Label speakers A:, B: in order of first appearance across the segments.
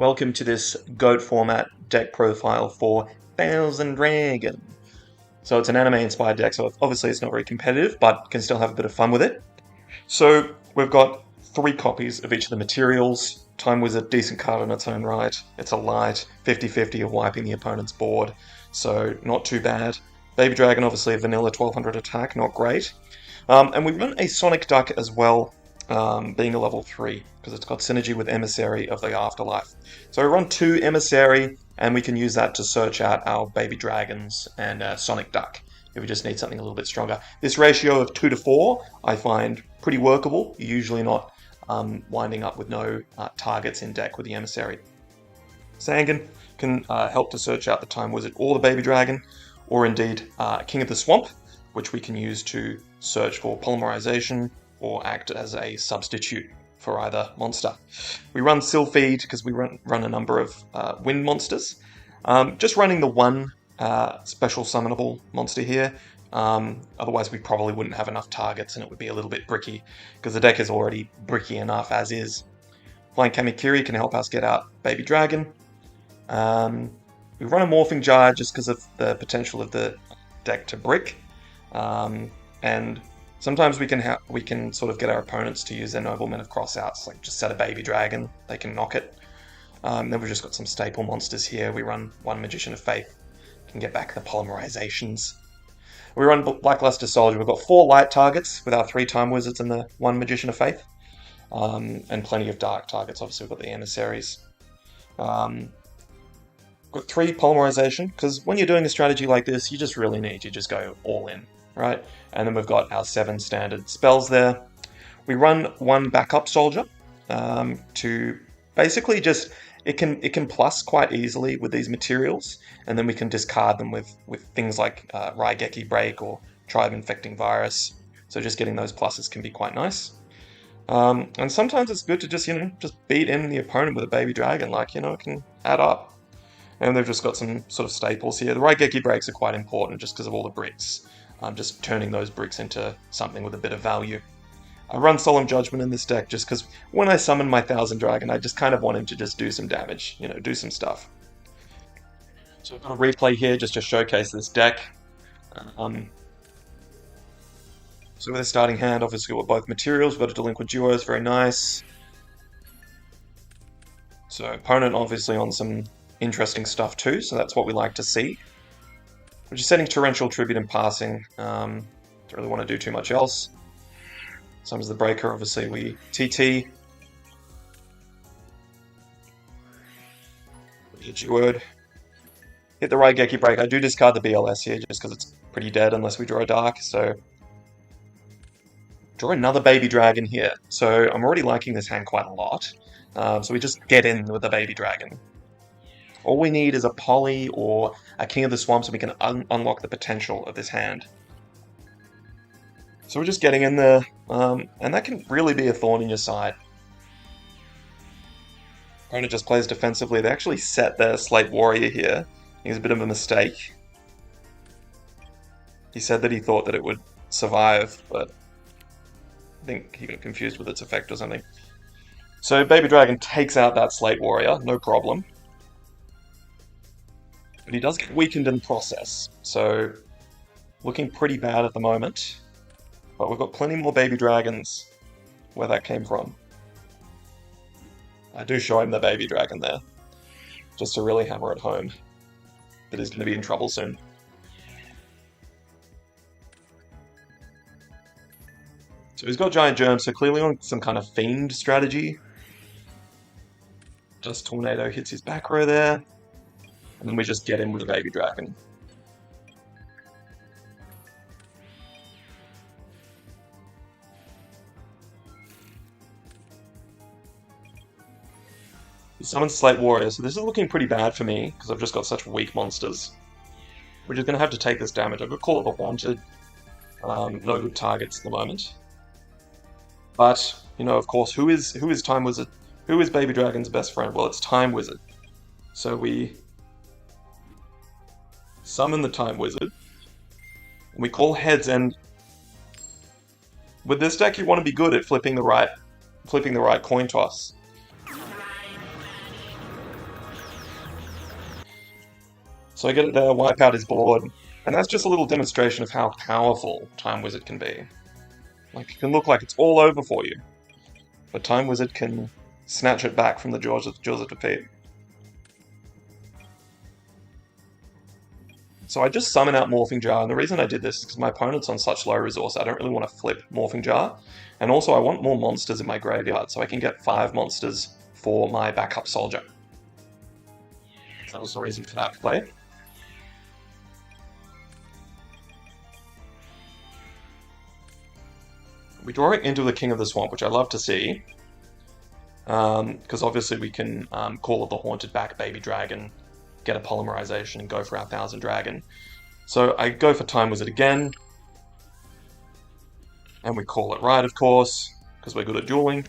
A: Welcome to this GOAT format deck profile for Thousand Dragon. So it's an anime-inspired deck, so obviously it's not very competitive, but can still have a bit of fun with it. So we've got 3 copies of each of the materials. Time Wizard, decent card in its own right. It's a light, 50-50 of wiping the opponent's board, so not too bad. Baby Dragon, obviously a vanilla 1200 attack, not great. And we run a Sonic Duck as well, being a level 3, because it's got synergy with Emissary of the Afterlife. So we run 2 Emissary, and we can use that to search out our Baby Dragons and Sonic Duck, if we just need something a little bit stronger. This ratio of 2 to 4 I find pretty workable. You're usually not winding up with no targets in deck with the Emissary. Sangan can help to search out the Time Wizard or the Baby Dragon, or indeed King of the Swamp, which we can use to search for polymerization or act as a substitute for either monster. We run Sylphid because we run a number of wind monsters. Just running the one special summonable monster here. Otherwise we probably wouldn't have enough targets and it would be a little bit bricky, because the deck is already bricky enough as is. Flying Kamikiri can help us get out Baby Dragon. We run a Morphing Jar just because of the potential of the deck to brick. And sometimes we can sort of get our opponents to use their Noblemen of Crossouts, like just set a Baby Dragon, they can knock it. Then we've just got some staple monsters here. We run 1 Magician of Faith, can get back the polymerizations. We run Blackluster Soldier. We've got 4 light targets with our 3 Time Wizards and the 1 Magician of Faith. And plenty of dark targets, obviously we've got the Emissaries. Got 3 polymerization, because when you're doing a strategy like this, you just really need to just go all in, right? And then we've got our 7 standard spells there. We run 1 backup soldier to basically just, it can plus quite easily with these materials, and then we can discard them with things like Raigeki Break or Tribe Infecting Virus. So just getting those pluses can be quite nice. And sometimes it's good to just beat in the opponent with a Baby Dragon, it can add up. And they've just got some sort of staples here. The Raigeki Breaks are quite important just because of all the bricks. Just turning those bricks into something with a bit of value. I run Solemn Judgment in this deck just because when I summon my Thousand Dragon, I just kind of want him to just do some damage, do some stuff. So I've got a replay here just to showcase this deck. So with a starting hand, obviously we've got both materials. We've got a Delinquent Duos, very nice. So opponent obviously on some interesting stuff too, so that's what we like to see. We're just setting Torrential Tribute and passing. Don't really want to do too much else. Summons the Breaker, obviously we TT. Yugioh. Hit the Raigeki Break. I do discard the BLS here just because it's pretty dead unless we draw a Dark, so draw another Baby Dragon here. So I'm already liking this hand quite a lot. So we just get in with the Baby Dragon. All we need is a Poly or a King of the Swamp so we can unlock the potential of this hand. So we're just getting in there, and that can really be a thorn in your side. Opponent just plays defensively. They actually set their Slate Warrior here. It was a bit of a mistake. He said that he thought that it would survive, but I think he got confused with its effect or something. So Baby Dragon takes out that Slate Warrior, no problem. But he does get weakened in the process, so looking pretty bad at the moment. But we've got plenty more Baby Dragons where that came from. I do show him the Baby Dragon there, just to really hammer it home that he's going to be in trouble soon. So he's got Giant Germ, so clearly on some kind of Fiend strategy. Just Tornado hits his back row there. And then we just get in with a Baby Dragon. He summons Slate Warrior, so this is looking pretty bad for me, because I've just got such weak monsters. We're just going to have to take this damage. I could call it a Wanted. No good targets at the moment. But, of course, who is Time Wizard? Who is Baby Dragon's best friend? Well, it's Time Wizard. So we summon the Time Wizard, and we call heads, and with this deck you want to be good at flipping the right coin toss. So I get it there, wipe out his board, and that's just a little demonstration of how powerful Time Wizard can be. Like, it can look like it's all over for you, but Time Wizard can snatch it back from the jaws of defeat. So I just summon out Morphing Jar, and the reason I did this is because my opponent's on such low resource, I don't really want to flip Morphing Jar. And also I want more monsters in my graveyard, so I can get 5 monsters for my backup soldier. That was the reason for that play. We draw it into the King of the Swamp, which I love to see. Because obviously we can call it the Haunted Back Baby Dragon, get a polymerization, and go for our 1000 Dragon. So I go for Time Wizard again, and we call it right, of course, because we're good at dueling.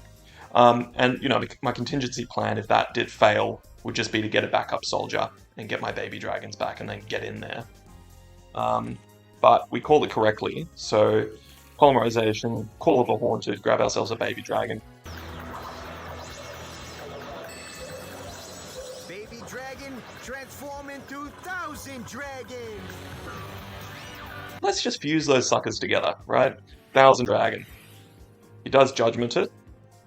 A: And, you know, my contingency plan, if that did fail, would just be to get a backup soldier and get my baby dragons back and then get in there. But we called it correctly, so polymerization, call of the Haunted, grab ourselves a baby dragon.
B: Baby dragon, transform into 1000 dragons!
A: Let's just fuse those suckers together, right? 1000 dragon. He does judgment it,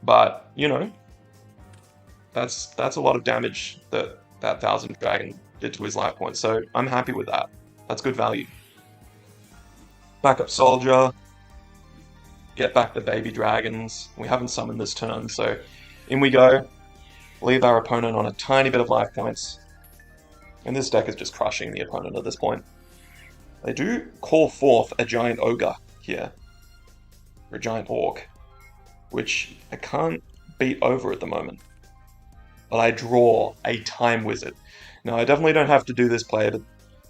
A: but, you know, that's a lot of damage that 1000 dragon did to his life points, so I'm happy with that. That's good value. Backup soldier. Get back the baby dragons. We haven't summoned this turn, so in we go. Leave our opponent on a tiny bit of life points. And this deck is just crushing the opponent at this point. They do call forth a giant ogre here. Or a giant orc. Which I can't beat over at the moment. But I draw a Time Wizard. Now, I definitely don't have to do this play, but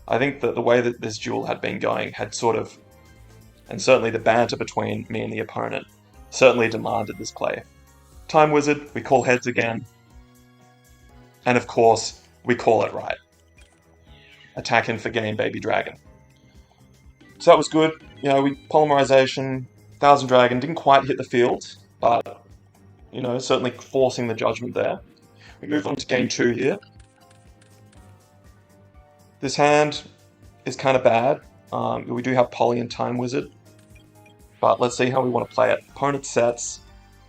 A: I think that the way that this duel had been going had sort of, and certainly the banter between me and the opponent, certainly demanded this play. Time Wizard, we call heads again. And of course, we call it right. Attack him for game, baby dragon. So that was good. You know, we polymerization, 1000 dragon, didn't quite hit the field, but, you know, certainly forcing the judgment there. We move on to game 2 here. This hand is kind of bad. We do have Poly and Time Wizard, but let's see how we want to play it. Opponent sets.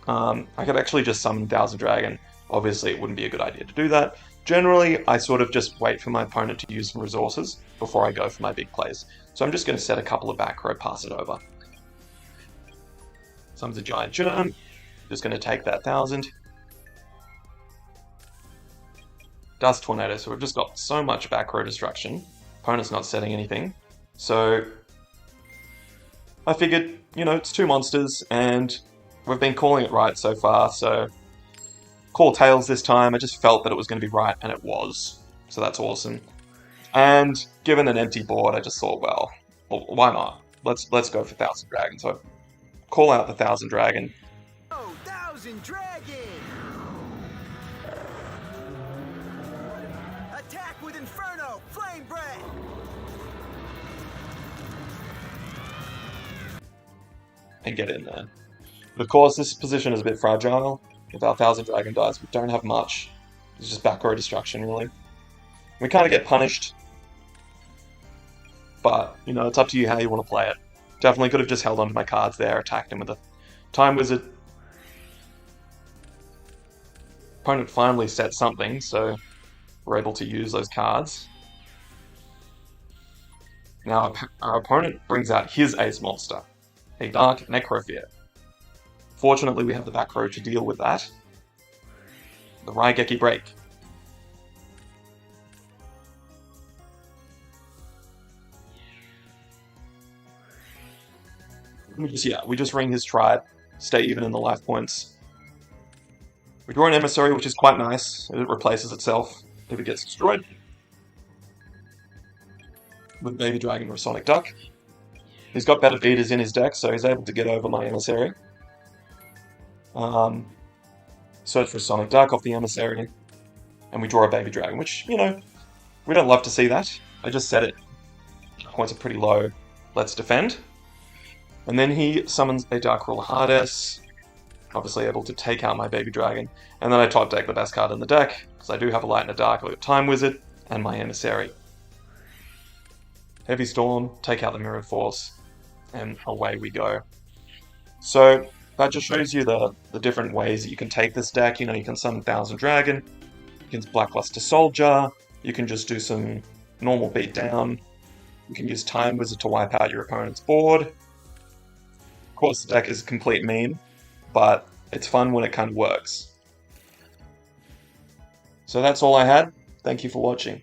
A: I could actually just summon 1000 dragon. Obviously, it wouldn't be a good idea to do that. Generally, I sort of just wait for my opponent to use some resources before I go for my big plays. So I'm just going to set a couple of back row, pass it over. Summons a giant germ. Just going to take that 1000. Dust Tornado, so we've just got so much back row destruction. Opponent's not setting anything. So I figured, you know, it's 2 monsters, and we've been calling it right so far, so call Tails this time. I just felt that it was going to be right, and it was. So that's awesome. And given an empty board, I just thought, well, why not? Let's go for 1000 Dragon. So call out the 1000 Dragon.
B: Oh, 1000 dragon! Attack with Inferno, Flame Breath!
A: And get in there. But of course, this position is a bit fragile. If our 1000 Dragon dies, we don't have much. It's just back row destruction, really. We kind of get punished. But, you know, it's up to you how you want to play it. Definitely could have just held onto my cards there, attacked him with a Time Wizard. Opponent finally set something, so we're able to use those cards. Now, our opponent brings out his ace monster, a Dark Necrophyte. Fortunately, we have the back row to deal with that. The Raigeki Break. We just ring his tribe, stay even in the life points. We draw an Emissary, which is quite nice. It replaces itself if it gets destroyed. With Baby Dragon or Sonic Duck. He's got better beaters in his deck, so he's able to get over my Emissary. Search for Sonic Duck off the Emissary. And we draw a Baby Dragon, which, you know, we don't love to see that. I just said it. Points are pretty low. Let's defend. And then he summons a Dark Ruler Hades, obviously able to take out my Baby Dragon. And then I top deck the best card in the deck, because I do have a Light and a Dark. I've got Time Wizard and my Emissary. Heavy Storm, take out the Mirror Force, and away we go. So that just shows you the different ways that you can take this deck. You can summon Thousand Dragon, you can Blackluster Soldier, you can just do some normal beatdown, you can use Time Wizard to wipe out your opponent's board. Of course, the deck is a complete meme, but it's fun when it kind of works. So that's all I had. Thank you for watching.